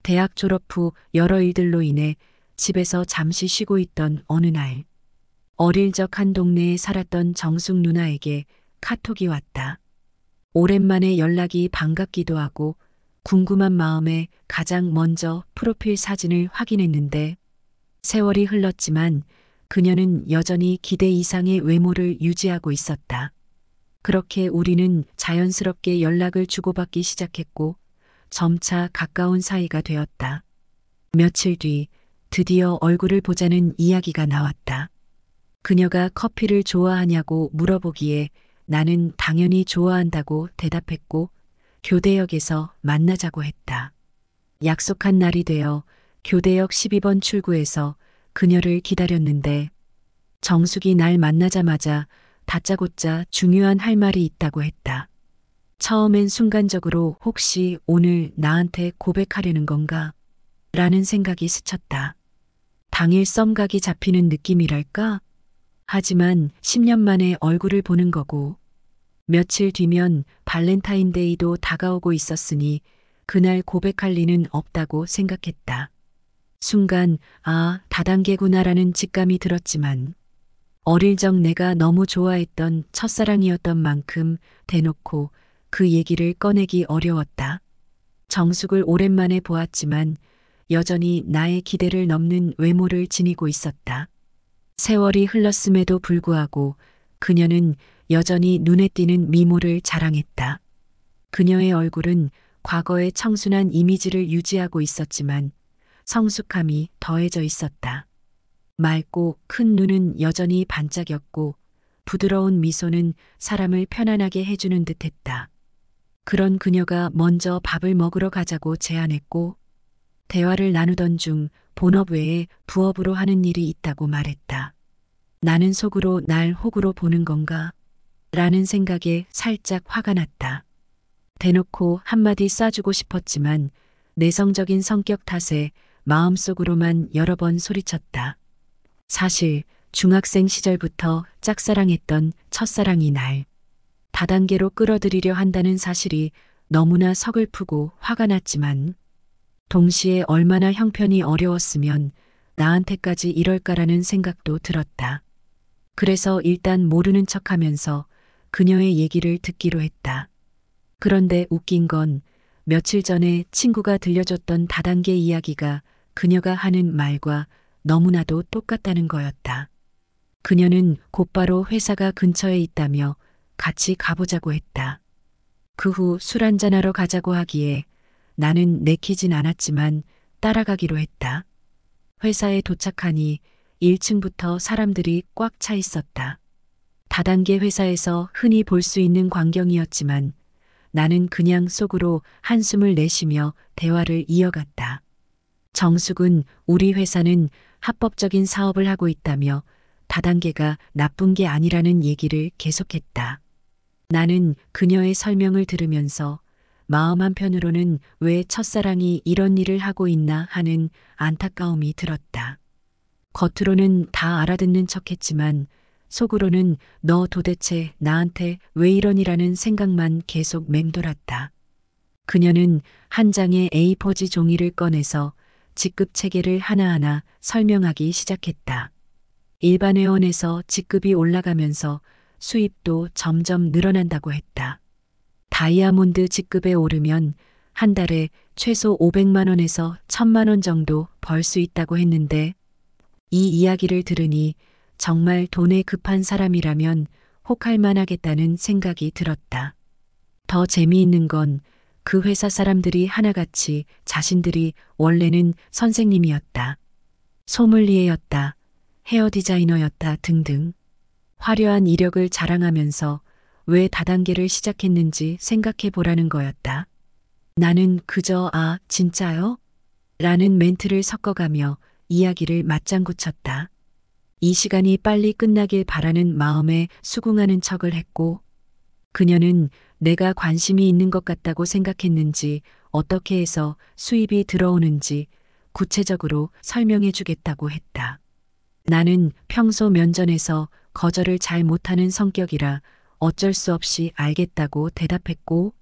대학 졸업 후 여러 일들로 인해 집에서 잠시 쉬고 있던 어느 날, 어릴 적 한 동네에 살았던 정숙 누나에게 카톡이 왔다. 오랜만에 연락이 반갑기도 하고 궁금한 마음에 가장 먼저 프로필 사진을 확인했는데 세월이 흘렀지만 그녀는 여전히 기대 이상의 외모를 유지하고 있었다. 그렇게 우리는 자연스럽게 연락을 주고받기 시작했고 점차 가까운 사이가 되었다. 며칠 뒤 드디어 얼굴을 보자는 이야기가 나왔다. 그녀가 커피를 좋아하냐고 물어보기에 나는 당연히 좋아한다고 대답했고 교대역에서 만나자고 했다. 약속한 날이 되어 교대역 12번 출구에서 그녀를 기다렸는데 정숙이 날 만나자마자 다짜고짜 중요한 할 말이 있다고 했다. 처음엔 순간적으로 혹시 오늘 나한테 고백하려는 건가? 라는 생각이 스쳤다. 당일 썸각이 잡히는 느낌이랄까? 하지만 10년 만에 얼굴을 보는 거고 며칠 뒤면 발렌타인데이도 다가오고 있었으니 그날 고백할 리는 없다고 생각했다. 순간 다단계구나라는 직감이 들었지만 어릴 적 내가 너무 좋아했던 첫사랑이었던 만큼 대놓고 그 얘기를 꺼내기 어려웠다. 정숙을 오랜만에 보았지만 여전히 나의 기대를 넘는 외모를 지니고 있었다. 세월이 흘렀음에도 불구하고 그녀는 여전히 눈에 띄는 미모를 자랑했다. 그녀의 얼굴은 과거의 청순한 이미지를 유지하고 있었지만 성숙함이 더해져 있었다. 맑고 큰 눈은 여전히 반짝였고 부드러운 미소는 사람을 편안하게 해주는 듯했다. 그런 그녀가 먼저 밥을 먹으러 가자고 제안했고 대화를 나누던 중 본업 외에 부업으로 하는 일이 있다고 말했다. 나는 속으로 날 호구로 보는 건가? 라는 생각에 살짝 화가 났다. 대놓고 한마디 쏴주고 싶었지만 내성적인 성격 탓에 마음속으로만 여러 번 소리쳤다. 사실 중학생 시절부터 짝사랑했던 첫사랑이 날 다단계로 끌어들이려 한다는 사실이 너무나 서글프고 화가 났지만 동시에 얼마나 형편이 어려웠으면 나한테까지 이럴까라는 생각도 들었다. 그래서 일단 모르는 척하면서 그녀의 얘기를 듣기로 했다. 그런데 웃긴 건 며칠 전에 친구가 들려줬던 다단계 이야기가 그녀가 하는 말과 너무나도 똑같다는 거였다. 그녀는 곧바로 회사가 근처에 있다며 같이 가보자고 했다. 그 후 술 한잔하러 가자고 하기에 나는 내키진 않았지만 따라가기로 했다. 회사에 도착하니 1층부터 사람들이 꽉 차 있었다. 다단계 회사에서 흔히 볼 수 있는 광경이었지만 나는 그냥 속으로 한숨을 내쉬며 대화를 이어갔다. 정숙은 우리 회사는 합법적인 사업을 하고 있다며 다단계가 나쁜 게 아니라는 얘기를 계속했다. 나는 그녀의 설명을 들으면서 마음 한편으로는 왜 첫사랑이 이런 일을 하고 있나 하는 안타까움이 들었다. 겉으로는 다 알아듣는 척했지만 속으로는 너 도대체 나한테 왜 이러니라는 생각만 계속 맴돌았다. 그녀는 한 장의 A4지 종이를 꺼내서 직급 체계를 하나하나 설명하기 시작했다. 일반 회원에서 직급이 올라가면서 수입도 점점 늘어난다고 했다. 다이아몬드 직급에 오르면 한 달에 최소 500만 원에서 1000만 원 정도 벌 수 있다고 했는데 이 이야기를 들으니 정말 돈에 급한 사람이라면 혹할 만하겠다는 생각이 들었다. 더 재미있는 건 그 회사 사람들이 하나같이 자신들이 원래는 선생님이었다. 소믈리에였다. 헤어 디자이너였다 등등. 화려한 이력을 자랑하면서 왜 다단계를 시작했는지 생각해 보라는 거였다. 나는 그저 진짜요? 라는 멘트를 섞어가며 이야기를 맞장구 쳤다. 이 시간이 빨리 끝나길 바라는 마음에 수긍하는 척을 했고 그녀는 내가 관심이 있는 것 같다고 생각했는지 어떻게 해서 수입이 들어오는지 구체적으로 설명해 주겠다고 했다. 나는 평소 면전에서 거절을 잘 못하는 성격이라 어쩔 수 없이 알겠다고 대답했고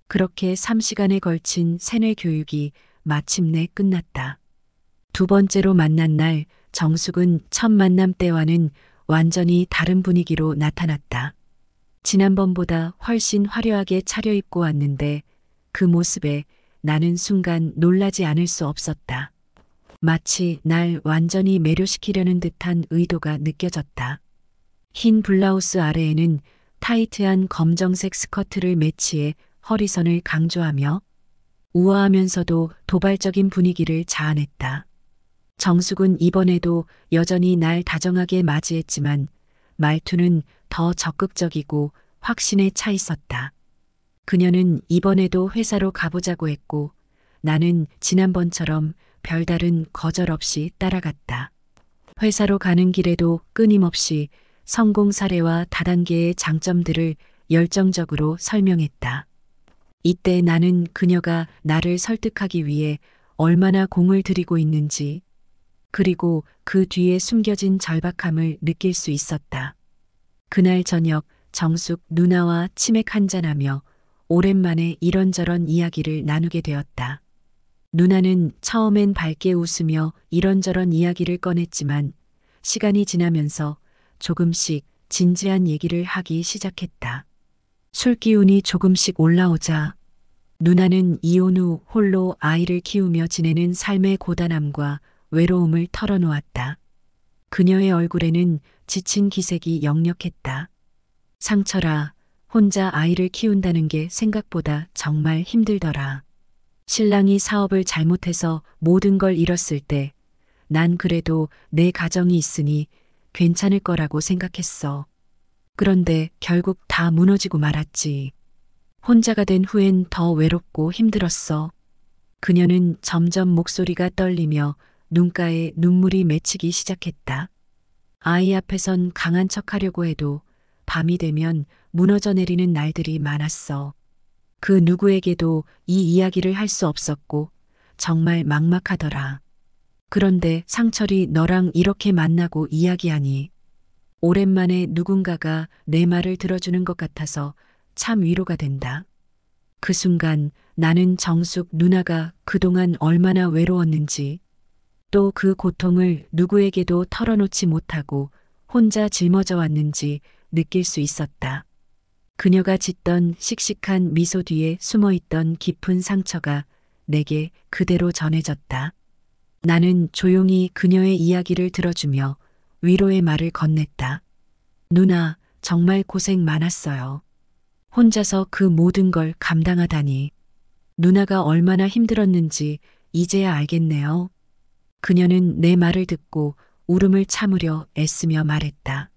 그렇게 3시간에 걸친 세뇌 교육이 마침내 끝났다. 두 번째로 만난 날 정숙은 첫 만남 때와는 완전히 다른 분위기로 나타났다. 지난번보다 훨씬 화려하게 차려입고 왔는데 그 모습에 나는 순간 놀라지 않을 수 없었다. 마치 날 완전히 매료시키려는 듯한 의도가 느껴졌다. 흰 블라우스 아래에는 타이트한 검정색 스커트를 매치해 허리선을 강조하며 우아하면서도 도발적인 분위기를 자아냈다. 정숙은 이번에도 여전히 날 다정하게 맞이했지만 말투는 더 적극적이고 확신에 차 있었다. 그녀는 이번에도 회사로 가보자고 했고 나는 지난번처럼 별다른 거절 없이 따라갔다. 회사로 가는 길에도 끊임없이 성공 사례와 다단계의 장점들을 열정적으로 설명했다. 이때 나는 그녀가 나를 설득하기 위해 얼마나 공을 들이고 있는지, 그리고 그 뒤에 숨겨진 절박함을 느낄 수 있었다. 그날 저녁 정숙 누나와 치맥 한잔하며 오랜만에 이런저런 이야기를 나누게 되었다. 누나는 처음엔 밝게 웃으며 이런저런 이야기를 꺼냈지만 시간이 지나면서 조금씩 진지한 얘기를 하기 시작했다. 술 기운이 조금씩 올라오자 누나는 이혼 후 홀로 아이를 키우며 지내는 삶의 고단함과 외로움을 털어놓았다. 그녀의 얼굴에는 지친 기색이 역력했다. 상철아, 혼자 아이를 키운다는 게 생각보다 정말 힘들더라. 신랑이 사업을 잘못해서 모든 걸 잃었을 때 난 그래도 내 가정이 있으니 괜찮을 거라고 생각했어. 그런데 결국 다 무너지고 말았지. 혼자가 된 후엔 더 외롭고 힘들었어. 그녀는 점점 목소리가 떨리며 눈가에 눈물이 맺히기 시작했다. 아이 앞에선 강한 척하려고 해도 밤이 되면 무너져 내리는 날들이 많았어. 그 누구에게도 이 이야기를 할 수 없었고 정말 막막하더라. 그런데 상철이 너랑 이렇게 만나고 이야기하니 오랜만에 누군가가 내 말을 들어주는 것 같아서 참 위로가 된다. 그 순간 나는 정숙 누나가 그동안 얼마나 외로웠는지 또 그 고통을 누구에게도 털어놓지 못하고 혼자 짊어져 왔는지 느낄 수 있었다. 그녀가 짓던 씩씩한 미소 뒤에 숨어있던 깊은 상처가 내게 그대로 전해졌다. 나는 조용히 그녀의 이야기를 들어주며 위로의 말을 건넸다. 누나, 정말 고생 많았어요. 혼자서 그 모든 걸 감당하다니. 누나가 얼마나 힘들었는지 이제야 알겠네요. 그녀는 내 말을 듣고 울음을 참으려 애쓰며 말했다.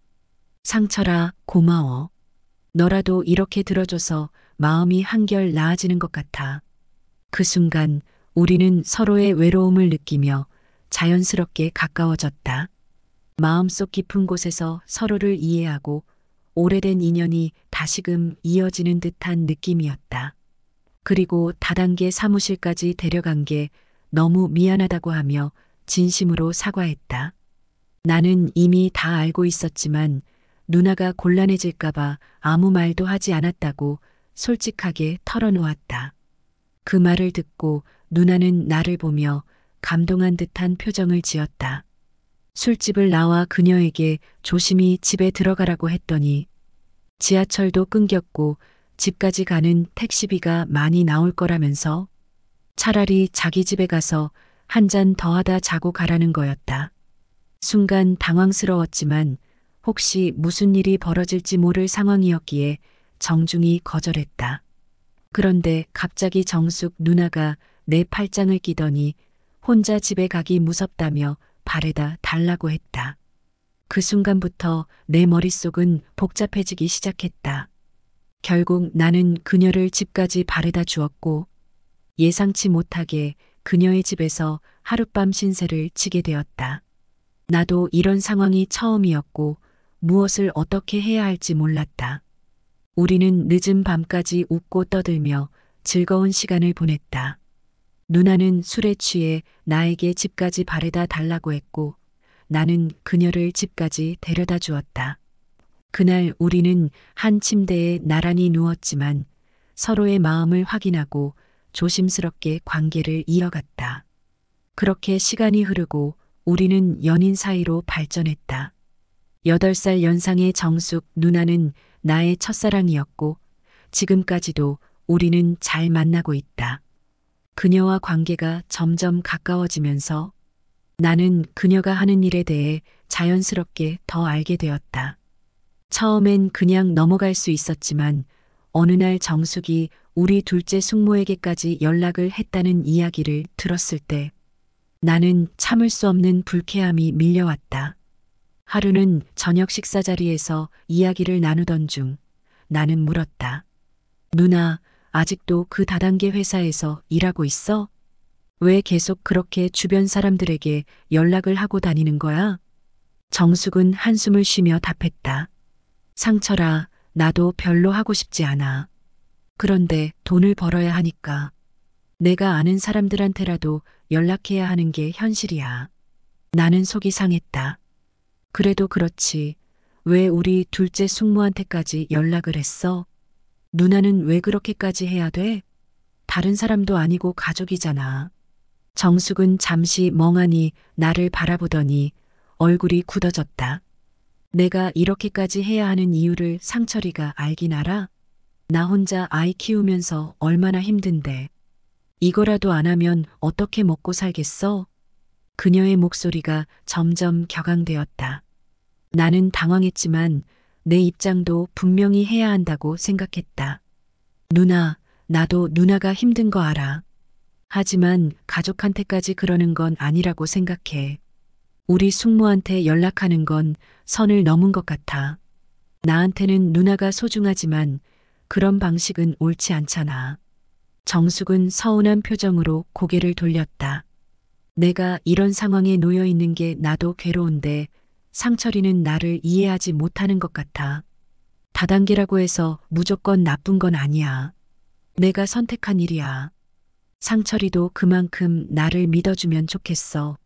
상철아, 고마워. 너라도 이렇게 들어줘서 마음이 한결 나아지는 것 같아. 그 순간 우리는 서로의 외로움을 느끼며 자연스럽게 가까워졌다. 마음속 깊은 곳에서 서로를 이해하고 오래된 인연이 다시금 이어지는 듯한 느낌이었다. 그리고 다단계 사무실까지 데려간 게 너무 미안하다고 하며 진심으로 사과했다. 나는 이미 다 알고 있었지만 누나가 곤란해질까봐 아무 말도 하지 않았다고 솔직하게 털어놓았다. 그 말을 듣고 누나는 나를 보며 감동한 듯한 표정을 지었다. 술집을 나와 그녀에게 조심히 집에 들어가라고 했더니 지하철도 끊겼고 집까지 가는 택시비가 많이 나올 거라면서 차라리 자기 집에 가서 한 잔 더 하다 자고 가라는 거였다. 순간 당황스러웠지만 혹시 무슨 일이 벌어질지 모를 상황이었기에 정중히 거절했다. 그런데 갑자기 정숙 누나가 내 팔짱을 끼더니 혼자 집에 가기 무섭다며 발에다 달라고 했다. 그 순간부터 내 머릿속은 복잡해지기 시작했다. 결국 나는 그녀를 집까지 바래다 주었고 예상치 못하게 그녀의 집에서 하룻밤 신세를 지게 되었다. 나도 이런 상황이 처음이었고 무엇을 어떻게 해야 할지 몰랐다. 우리는 늦은 밤까지 웃고 떠들며 즐거운 시간을 보냈다. 누나는 술에 취해 나에게 집까지 바래다 달라고 했고 나는 그녀를 집까지 데려다 주었다. 그날 우리는 한 침대에 나란히 누웠지만 서로의 마음을 확인하고 조심스럽게 관계를 이어갔다. 그렇게 시간이 흐르고 우리는 연인 사이로 발전했다. 8살 연상의 정숙 누나는 나의 첫사랑이었고 지금까지도 우리는 잘 만나고 있다. 그녀와 관계가 점점 가까워지면서 나는 그녀가 하는 일에 대해 자연스럽게 더 알게 되었다. 처음엔 그냥 넘어갈 수 있었지만 어느 날 정숙이 우리 둘째 숙모에게까지 연락을 했다는 이야기를 들었을 때 나는 참을 수 없는 불쾌함이 밀려왔다. 하루는 저녁 식사 자리에서 이야기를 나누던 중 나는 물었다. 누나, 아직도 그 다단계 회사에서 일하고 있어? 왜 계속 그렇게 주변 사람들에게 연락을 하고 다니는 거야? 정숙은 한숨을 쉬며 답했다. 상철아, 나도 별로 하고 싶지 않아. 그런데 돈을 벌어야 하니까. 내가 아는 사람들한테라도 연락해야 하는 게 현실이야. 나는 속이 상했다. 그래도 그렇지. 왜 우리 둘째 숙모한테까지 연락을 했어? 누나는 왜 그렇게까지 해야 돼? 다른 사람도 아니고 가족이잖아. 정숙은 잠시 멍하니 나를 바라보더니 얼굴이 굳어졌다. 내가 이렇게까지 해야 하는 이유를 상철이가 알긴 알아? 나 혼자 아이 키우면서 얼마나 힘든데. 이거라도 안 하면 어떻게 먹고 살겠어? 그녀의 목소리가 점점 격앙되었다. 나는 당황했지만 내 입장도 분명히 해야 한다고 생각했다. 누나, 나도 누나가 힘든 거 알아. 하지만 가족한테까지 그러는 건 아니라고 생각해. 우리 숙모한테 연락하는 건 선을 넘은 것 같아. 나한테는 누나가 소중하지만 그런 방식은 옳지 않잖아. 정숙은 서운한 표정으로 고개를 돌렸다. 내가 이런 상황에 놓여 있는 게 나도 괴로운데 상철이는 나를 이해하지 못하는 것 같아. 다단계라고 해서 무조건 나쁜 건 아니야. 내가 선택한 일이야. 상철이도 그만큼 나를 믿어주면 좋겠어.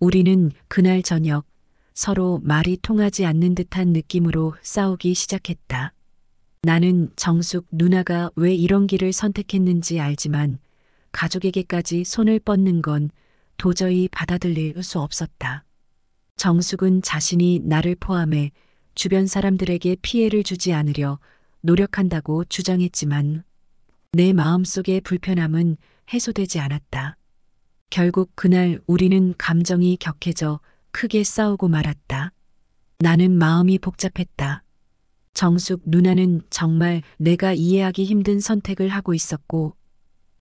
우리는 그날 저녁 서로 말이 통하지 않는 듯한 느낌으로 싸우기 시작했다. 나는 정숙 누나가 왜 이런 길을 선택했는지 알지만 가족에게까지 손을 뻗는 건 도저히 받아들일 수 없었다. 정숙은 자신이 나를 포함해 주변 사람들에게 피해를 주지 않으려 노력한다고 주장했지만 내 마음속의 불편함은 해소되지 않았다. 결국 그날 우리는 감정이 격해져 크게 싸우고 말았다. 나는 마음이 복잡했다. 정숙 누나는 정말 내가 이해하기 힘든 선택을 하고 있었고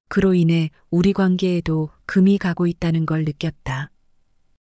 그로 인해 우리 관계에도 금이 가고 있다는 걸 느꼈다.